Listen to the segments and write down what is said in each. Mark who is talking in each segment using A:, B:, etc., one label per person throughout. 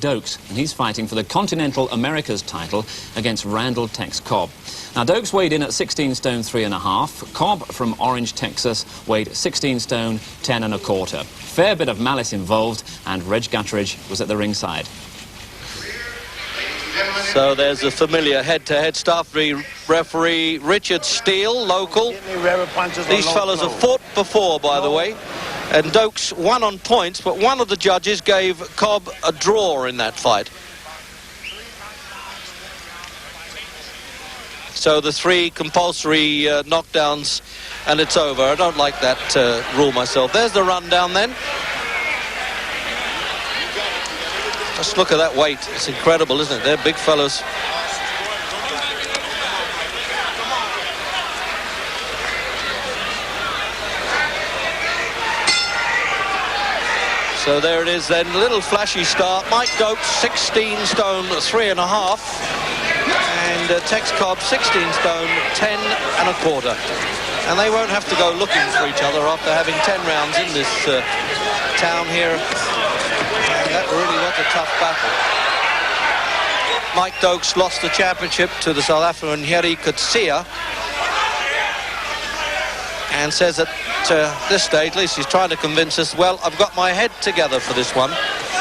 A: Dokes, and he's fighting for the Continental Americas title against Randall Tex Cobb. Now, Dokes weighed in at 16 stone 3.5. Cobb from Orange, Texas, weighed 16 stone 10 1/4. Fair bit of malice involved, and Reg Gutteridge was at the ringside.
B: So there's a familiar head-to-head stuff. The referee Richard Steele, local. These fellas have fought before, by the way. And Dokes won on points, but one of the judges gave Cobb a draw in that fight. So the 3 compulsory knockdowns, and it's over. I don't like that rule myself. There's the rundown then. Just look at that weight. It's incredible, isn't it? They're big fellas. So there it is then, a little flashy start. Mike Dokes, 16 stone 3.5. And Tex Cobb, 16 stone 10 1/4. And they won't have to go looking for each other after having 10 rounds in this town here. And that really was a tough battle. Mike Dokes lost the championship to the South African Heri Kutsia. And says at this stage, at least he's trying to convince us, well, I've got my head together for this one.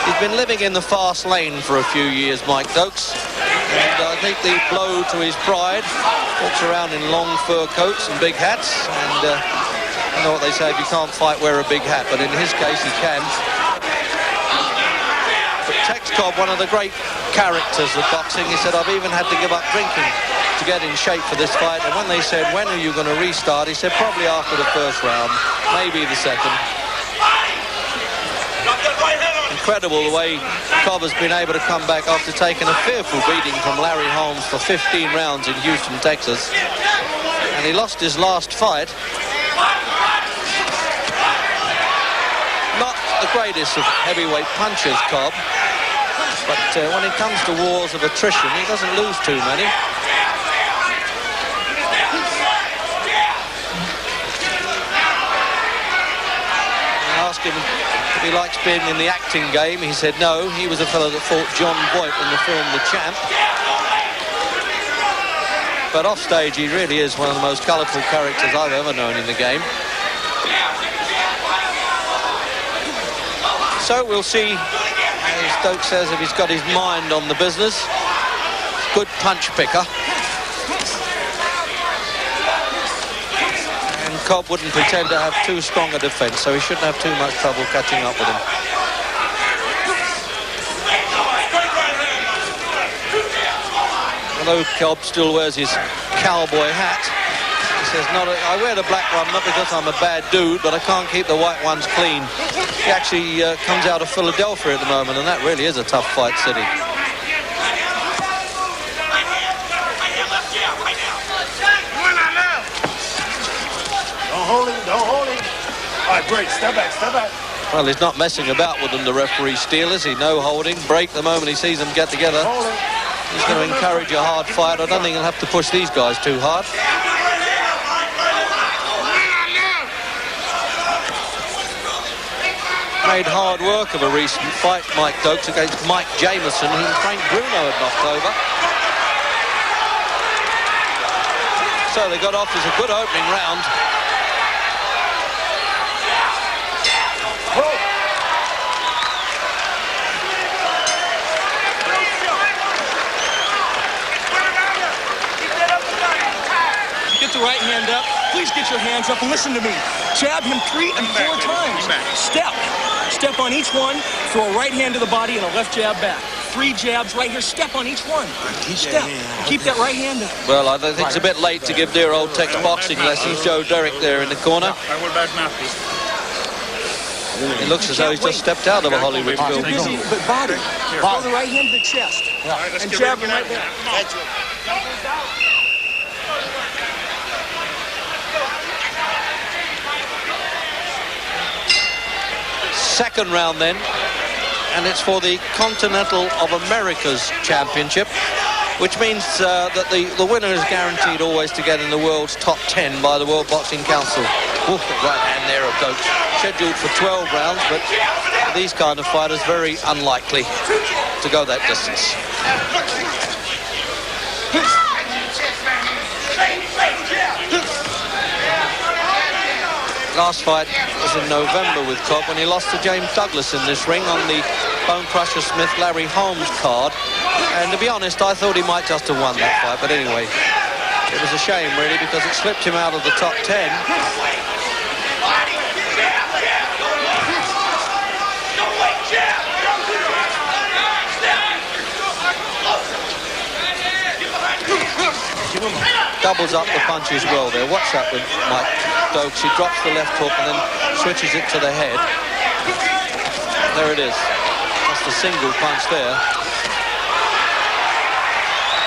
B: He's been living in the fast lane for a few years, Mike Dokes. And I think the blow to his pride, walks around in long fur coats and big hats. And you know what they say, if you can't fight, wear a big hat. But in his case, he can. But Tex Cobb, one of the great characters of boxing, he said, I've even had to give up drinking to get in shape for this fight. And when they said, when are you going to restart, he said, probably after the first round, maybe the second. Incredible the way Cobb has been able to come back after taking a fearful beating from Larry Holmes for 15 rounds in Houston, Texas. And he lost his last fight. Not the greatest of heavyweight punchers, Cobb. But when it comes to wars of attrition, he doesn't lose too many. Him if he likes being in the acting game. He said no. He was a fellow that fought John Boyd in the film The Champ. But off stage, he really is one of the most colourful characters I've ever known in the game. So we'll see, as Dokes says, if he's got his mind on the business. Good punch picker. Cobb wouldn't pretend to have too strong a defence, so he shouldn't have too much trouble catching up with him. Although Cobb still wears his cowboy hat, he says, I wear the black one not because I'm a bad dude, but I can't keep the white ones clean. He actually comes out of Philadelphia at the moment, and that really is a tough fight city.
C: Don't hold him. All right, break. Step back.
B: Well, he's not messing about with them, the referee Steele, is he? No holding. Break the moment he sees them get together. He's going to encourage a hard fight. I don't think he'll have to push these guys too hard. Made hard work of a recent fight, Mike Dokes, against Mike Jameson, whom Frank Bruno had knocked over. So they got off as a good opening round.
D: Get the right hand up. Please get your hands up and listen to me. Jab him 3 and 4 times. Step on each one. Throw a right hand to the body and a left jab back. 3 jabs right here. Step on each one. Step. Keep that right hand up.
B: Well, I think it's a bit late to give dear old Tex boxing lessons. Joe Derrick there in the corner. It looks as though he's just stepped out of a Hollywood film.
D: But body. Throw the right hand to the chest. And jab him right there.
B: Second round then, and it's for the Continental of Americas Championship, which means that the winner is guaranteed always to get in the world's top 10 by the World Boxing Council. Oof, the right hand there of Dokes. Scheduled for 12 rounds, but these kind of fighters, very unlikely to go that distance. Last fight was in November with Cobb when he lost to James Douglas in this ring on the Bone Crusher Smith Larry Holmes card. And to be honest, I thought he might just have won that fight. But anyway, it was a shame, really, because it slipped him out of the top 10. Doubles up the punches well there. Watch that with Mike Dokes. He drops the left hook and then switches it to the head. There it is. That's the single punch there.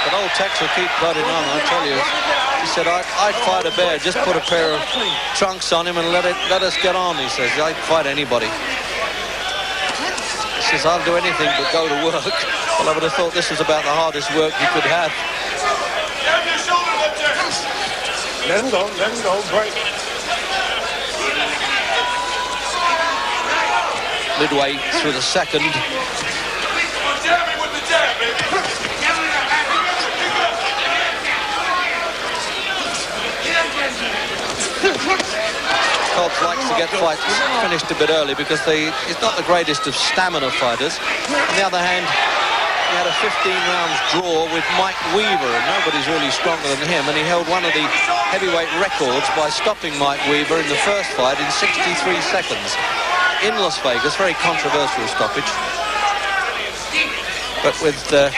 B: But old Tex will keep plodding on, I tell you. He said, I'd fight a bear. Just put a pair of trunks on him and let us get on, he says. I'd fight anybody. He says, I'll do anything but go to work. Well, I would have thought this was about the hardest work he could have.
C: Let him go, break.
B: Midway through the second. Cobb likes to get fights finished a bit early because he's not the greatest of stamina fighters. On the other hand, he had a 15 rounds draw with Mike Weaver, and nobody's really stronger than him, and he held one of the heavyweight records by stopping Mike Weaver in the first fight in 63 seconds in Las Vegas. Very controversial stoppage. But with the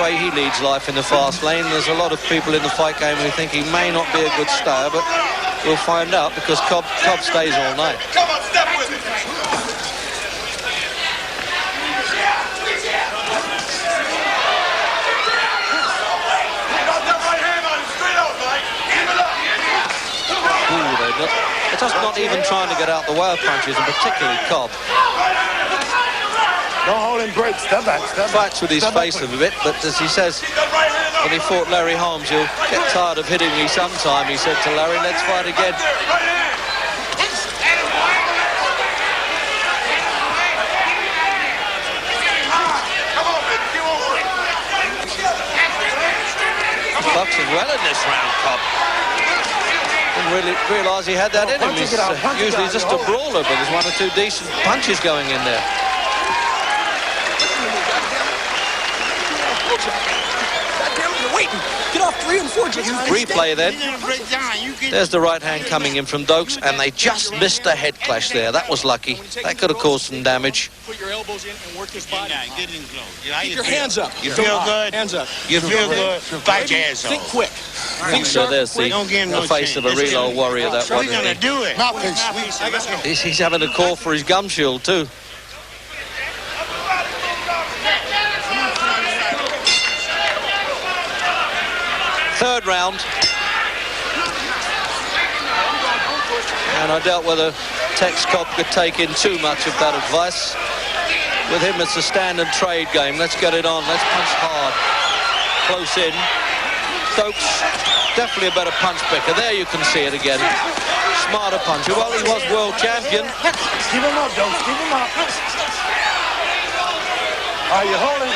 B: way he leads life in the fast lane, there's a lot of people in the fight game who think he may not be a good stayer, but we'll find out because Cobb stays all night.
C: Come on, step with it.
B: They're just not even trying to get out the way of punches, and particularly Cobb.
C: Don't hold him, break. Step back, step back.
B: Fights with his face a bit, but as he says, when he fought Larry Holmes, he'll get tired of hitting me sometime, he said to Larry, let's fight again. Boxing well in this round, Cobb. Didn't really realise he had that in him. He's usually just a brawler, but there's one or two decent punches going in there.
D: Waiting. Get off 3 and 4.
B: Replay then. There's the right hand coming in from Dokes, and they just missed a head clash there. That was lucky. That could have caused some damage.
D: Put your elbows in and work his body. Keep your hands up.
E: You feel good?
D: Hands up.
E: You feel good? Fight your ass off.
D: Think quick.
B: So there's the face of a real old warrior, that one.
E: He's gonna do it.
B: He's having a call for his gum shield too. Third round. And I doubt whether Tex Cobb could take in too much of that advice. With him, it's a standard trade game. Let's get it on. Let's punch hard. Close in. Dokes, definitely a better punch picker. There you can see it again. Smarter puncher. Well, he was world champion.
C: Keep him up, Dokes. Keep him up. You hold it.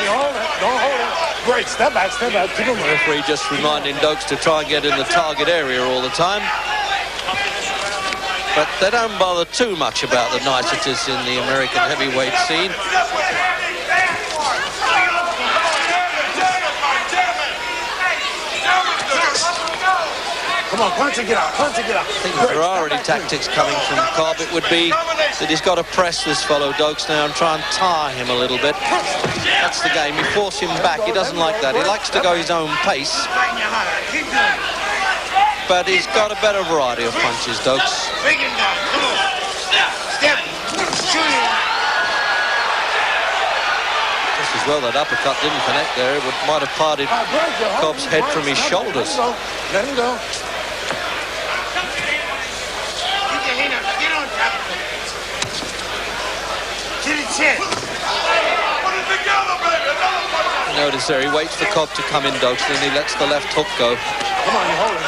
C: Don't hold it. Break. Step back. Keep him up.
B: Referee just reminding Dokes to try and get in the target area all the time. But they don't bother too much about the niceties in the American heavyweight scene.
C: Come on, punch and get out.
B: I think if there are any tactics coming from Cobb, it would be that he's got to press this fellow Dokes now and try and tire him a little bit. That's the game. You force him back. He doesn't like that. He likes to go his own pace. But he's got a better variety of punches, Dokes. Just as well that uppercut didn't connect there. It might have parted Cobb's head from his shoulders.
C: Let him go.
B: Notice there, he waits for Cobb to come in, Dokes, then he lets the left hook go.
C: Come on, you hold it.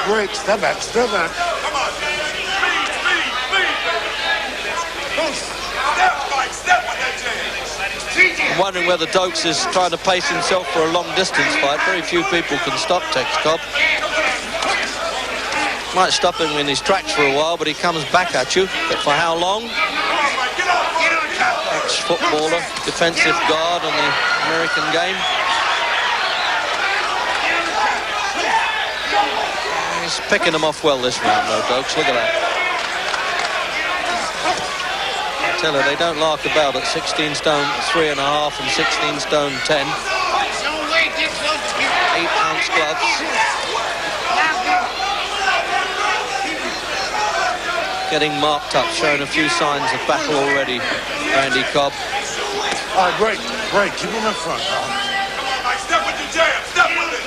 C: Break, step back.
E: Come on. Speed. Step by step.
B: I'm wondering whether Dokes is trying to pace himself for a long-distance fight. Very few people can stop Tex Cobb. Might stop him in his tracks for a while, but he comes back at you. But for how long? Ex-footballer, defensive guard on the American game. He's picking them off well this round, though, Dokes. Look at that. I tell you, they don't lark about at 16 stone 3.5 and 16 stone 10. 8-ounce gloves. Getting marked up, showing a few signs of battle already, Randy Cobb.
C: All right, great. Keep him in front, Cobb.
F: Step with the jab. Step with it.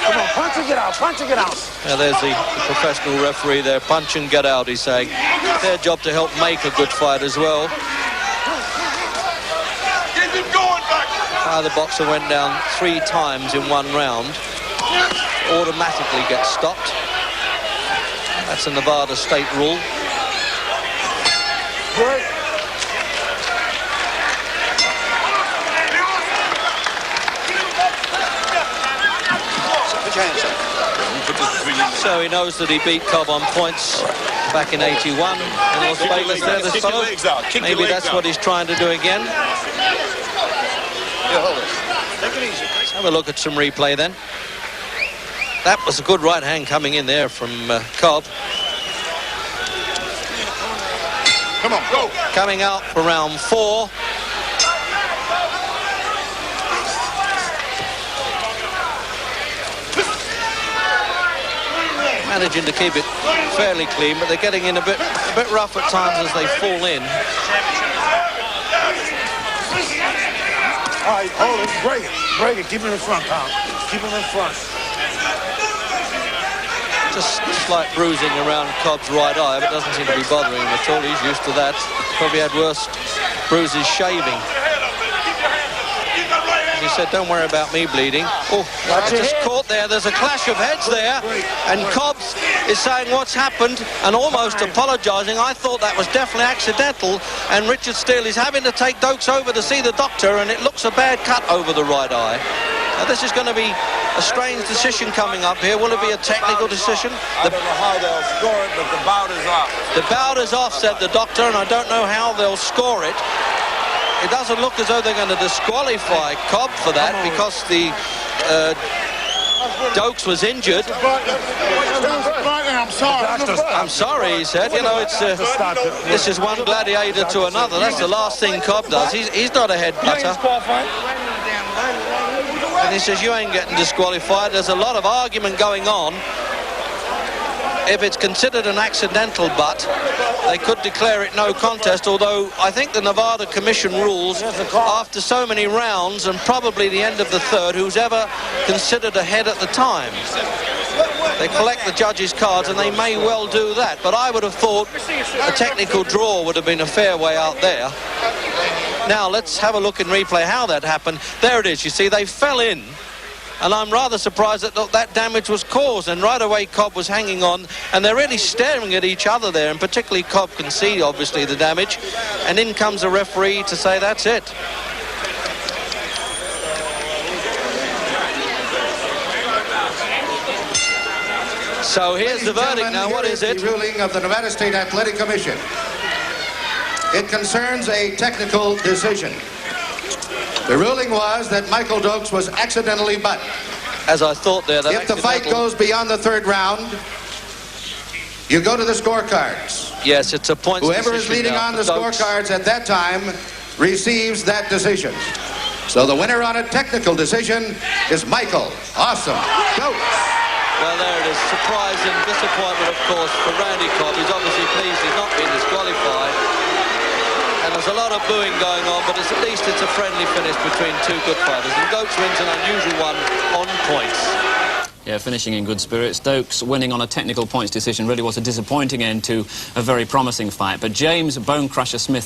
C: Come on, punch and get out.
B: Now there's the professional referee there. Punch and get out, he's saying. Their job to help make a good fight as well. The boxer went down 3 times in 1 round. Automatically gets stopped. That's a Nevada state rule.
C: Good.
B: So he knows that he beat Cobb on points back in 81 in Las Vegas. There, this fellow. Maybe that's what he's trying to do again. Let's have a look at some replay then. That was a good right hand coming in there from Cobb.
F: Come on, go.
B: Coming out for round 4. Managing to keep it fairly clean, but they're getting in a bit rough at times as they fall in.
C: All right, hold it. Break it. Keep him in front, Cobb. Keep him in front.
B: Just slight bruising around Cobb's right eye, but doesn't seem to be bothering him at all. He's used to that. Probably had worse bruises shaving. He said, don't worry about me bleeding. Oh, just caught there. There's a clash of heads there. And Cobb is saying what's happened and almost apologising. I thought that was definitely accidental. And Richard Steele is having to take Dokes over to see the doctor, and it looks a bad cut over the right eye. Now, this is going to be a strange decision coming up here. Will it be a technical decision?
F: I don't know how they'll score it, but the bout is off.
B: The bout is off, said the doctor, and I don't know how they'll score it. It doesn't look as though they're going to disqualify Cobb for that because the Dokes was injured. I'm sorry, he said. You know, it's this is one gladiator to another. That's the last thing Cobb does. He's not a head butter. And he says, you ain't getting disqualified. There's a lot of argument going on. If it's considered an accidental butt, they could declare it no contest, although I think the Nevada Commission rules after so many rounds and probably the end of the 3rd, who's ever considered a head at the time. They collect the judges' cards and they may well do that, but I would have thought a technical draw would have been a fair way out there. Now let's have a look in replay how that happened. There it is, you see, they fell in. And I'm rather surprised that that damage was caused. And right away, Cobb was hanging on. And they're really staring at each other there. And particularly Cobb can see, obviously, the damage. And in comes a referee to say that's it. So here's the verdict now. What is it?
G: The ruling of the Nevada State Athletic Commission. It concerns a technical decision. The ruling was that Michael Dokes was accidentally butt.
B: As I thought there,
G: if the fight goes beyond the 3rd round, you go to the scorecards.
B: Yes, it's a point.
G: Whoever is leading on the scorecards at that time receives that decision. So the winner on a technical decision is Michael Awesome Dokes.
B: Well, there it is. Surprise and disappointment, of course, for Randy Cobb. He's obviously pleased he's not been disqualified. And there's a lot of booing going on, but at least it's a friendly finish between 2 good fighters. And Dokes wins an unusual one on points.
A: Yeah, finishing in good spirits. Dokes winning on a technical points decision really was a disappointing end to a very promising fight. But James Bonecrusher Smith